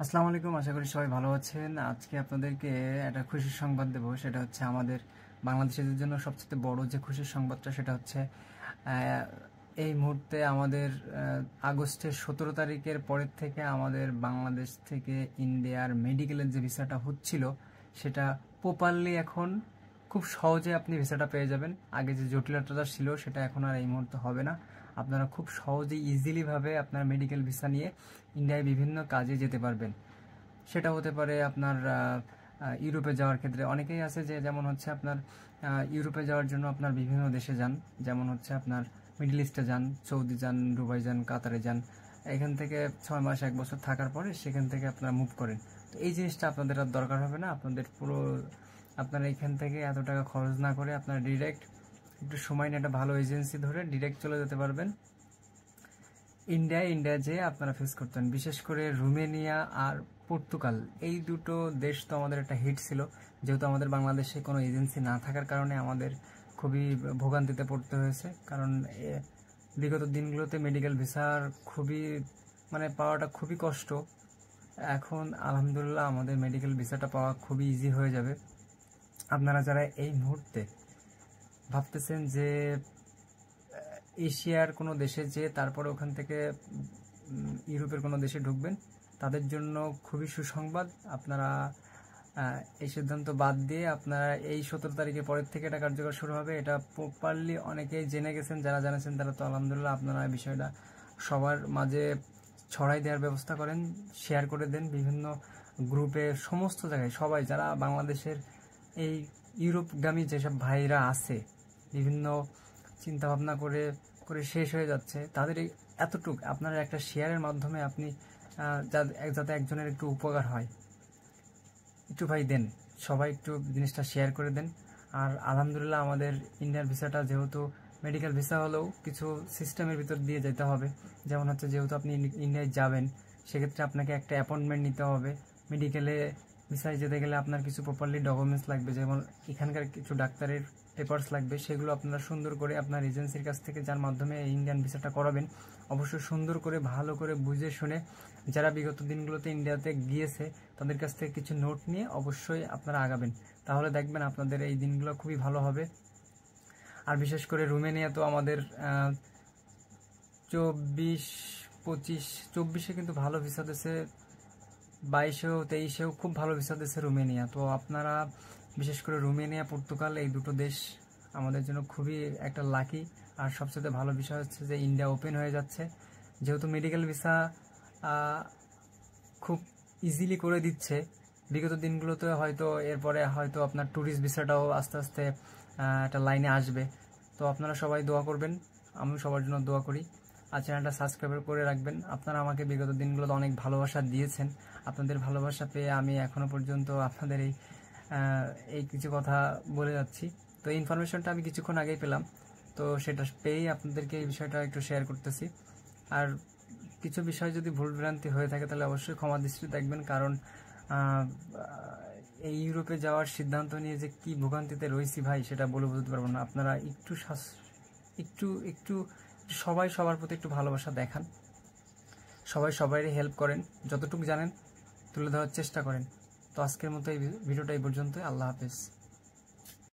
আসসালামু আলাইকুম। আশা করি সবাই ভালো আছেন। আজকে আপনাদেরকে একটা খুশির সংবাদ দেব। সেটা হচ্ছে আমাদের বাংলাদেশিদের জন্য সবচেয়ে বড় যে খুশির সংবাদটা সেটা হচ্ছে এই মুহূর্তে আমাদের আগস্টের 17 তারিখের পরের থেকে আমাদের বাংলাদেশ থেকে ইন্ডিয়ার মেডিকেলের যে ভিসাটা হচ্ছিল সেটা প্রপারলি এখন খুব সহজে আপনি ভিসাটা পেয়ে যাবেন। আগে যে জটিলতাটা ছিল সেটা এখন আর এই মুহূর্তে হবে না। আপনারা খুব সহজে ইজিলিভাবে আপনার মেডিকেল ভিসা নিয়ে ইন্ডিয়ায় বিভিন্ন কাজে যেতে পারবেন। সেটা হতে পারে আপনার ইউরোপে যাওয়ার ক্ষেত্রে অনেকেই আছে যে যেমন হচ্ছে আপনার ইউরোপে যাওয়ার জন্য আপনার বিভিন্ন দেশে যান, যেমন হচ্ছে আপনার মিডল ইস্টে যান, সৌদি যান, দুবাই যান, কাতারে যান। এখান থেকে 6 মাস 1 বছর থাকার পরে সেখান থেকে আপনারা মুভ করেন। তো এই জিনিসটা আপনাদের আর দরকার হবে না। আপনারা এখান থেকে এত টাকা খরচ না করে আপনারা ডিরেক্ট একটু সময় নিয়ে একটা ভালো এজেন্সি ধরে ডিরেক্ট চলে যেতে পারবেন ইন্ডিয়া যেয়ে আপনারা ফেস করতেন। বিশেষ করে রোমেনিয়া আর পর্তুগাল, এই দুটো দেশ তো আমাদের একটা হিট ছিল, যেহেতু আমাদের বাংলাদেশে কোনো এজেন্সি না থাকার কারণে আমাদের খুবই ভোগান্তিতে পড়তে হয়েছে। কারণ বিগত দিনগুলোতে মেডিকেল ভিসার পাওয়াটা খুবই কষ্ট। এখন আলহামদুলিল্লাহ আমাদের মেডিকেল ভিসাটা পাওয়া খুবই ইজি হয়ে যাবে। আপনারা যারা এই মুহূর্তে ভাবতেছেন যে এশিয়ার কোনো দেশে যেয়ে তারপরে ওখান থেকে ইউরোপের কোনো দেশে ঢুকবেন, তাদের জন্য খুবই সুসংবাদ। আপনারা এই সিদ্ধান্ত বাদ দিয়ে আপনারা এই 17 তারিখের পরের থেকে এটা কার্যকর শুরু হবে। এটা প্রপারলি অনেকেই জেনে গেছেন, যারা জানেছেন তারা তো আলহামদুলিল্লাহ। আপনারা এই বিষয়টা সবার মাঝে ছড়াই দেওয়ার ব্যবস্থা করেন, শেয়ার করে দেন বিভিন্ন গ্রুপে, সমস্ত জায়গায়। সবাই যারা বাংলাদেশের এই ইউরোপগামী যেসব ভাইরা আছে, বিভিন্ন চিন্তা ভাবনা করে করে শেষ হয়ে যাচ্ছে, তাদের এতটুক আপনার একটা শেয়ারের মাধ্যমে আপনি যাতে একজনের একটু উপকার হয়, একটু ভাই দেন, সবাই একটু জিনিসটা শেয়ার করে দেন। আর আলহামদুলিল্লাহ আমাদের ইন্ডিয়ার ভিসাটা যেহেতু মেডিকেল ভিসা হলেও কিছু সিস্টেমের ভিতর দিয়ে যেতে হবে। যেমন হচ্ছে, যেহেতু আপনি ইন্ডিয়ায় যাবেন, সেক্ষেত্রে আপনাকে একটা অ্যাপয়েন্টমেন্ট নিতে হবে। মেডিকেলে ভিসায় যেতে গেলে আপনার কিছু প্রপারলি ডকুমেন্টস লাগবে, যেমন এখানকার কিছু ডাক্তারের পেপারস লাগবে। সেগুলো আপনারা সুন্দর করে আপনার এজেন্সির কাছ থেকে, যার মাধ্যমে ইন্ডিয়ান ভিসাটা করাবেন, অবশ্যই সুন্দর করে ভালো করে বুঝে শুনে, যারা বিগত দিনগুলোতে ইন্ডিয়াতে গিয়েছে তাদের কাছ থেকে কিছু নোট নিয়ে অবশ্যই আপনারা আগাবেন। তাহলে দেখবেন আপনাদের এই দিনগুলো খুবই ভালো হবে। আর বিশেষ করে রোমেনিয়া তো আমাদের 24-25-24-এ কিন্তু ভালো ভিসা দিয়েছে, 22-23-এও খুব ভালো ভিসা দিয়েছে রোমেনিয়া। তো আপনারা বিশেষ করে রোমেনিয়া, পর্তুগাল, এই দুটো দেশ আমাদের জন্য খুবই একটা লাকি। আর সবচেয়ে ভালো বিষয় হচ্ছে যে ইন্ডিয়া ওপেন হয়ে যাচ্ছে, যেহেতু মেডিকেল ভিসা খুব ইজিলি করে দিচ্ছে। বিগত দিনগুলোতে হয়তো এরপরে হয়তো আপনার ট্যুরিস্ট ভিসাটাও আস্তে আস্তে একটা লাইনে আসবে। তো আপনারা সবাই দোয়া করবেন, আমি সবার জন্য দোয়া করি। আর চ্যানেলটা সাবস্ক্রাইব করে রাখবেন। আপনারা আমাকে বিগত দিনগুলোতে অনেক ভালোবাসা দিয়েছেন। আপনাদের ভালোবাসা পেয়ে আমি এখনও পর্যন্ত আপনাদের এই কিছু কথা বলে যাচ্ছি। তো এই ইনফরমেশনটা আমি কিছুক্ষণ আগেই পেলাম, তো সেটা পেয়েই আপনাদেরকে এই বিষয়টা একটু শেয়ার করতেছি। আর কিছু বিষয় যদি ভুলভ্রান্তি হয়ে থাকে তাহলে অবশ্যই ক্ষমা দৃষ্টিতে দেখবেন। কারণ এই ইউরোপে যাওয়ার সিদ্ধান্ত নিয়ে যে কি ভোগান্তিতে রয়েছি ভাই, সেটা বলে বুঝতে পারবো না। আপনারা একটু একটু সবাই সবার প্রতি একটু ভালোবাসা দেখান, সবাই সবাইকে হেল্প করেন, যতটুকু জানেন তুলে ধরার চেষ্টা করেন। তো আজকের মতো এই ভিডিওটা এই পর্যন্তই। আল্লাহ হাফেজ।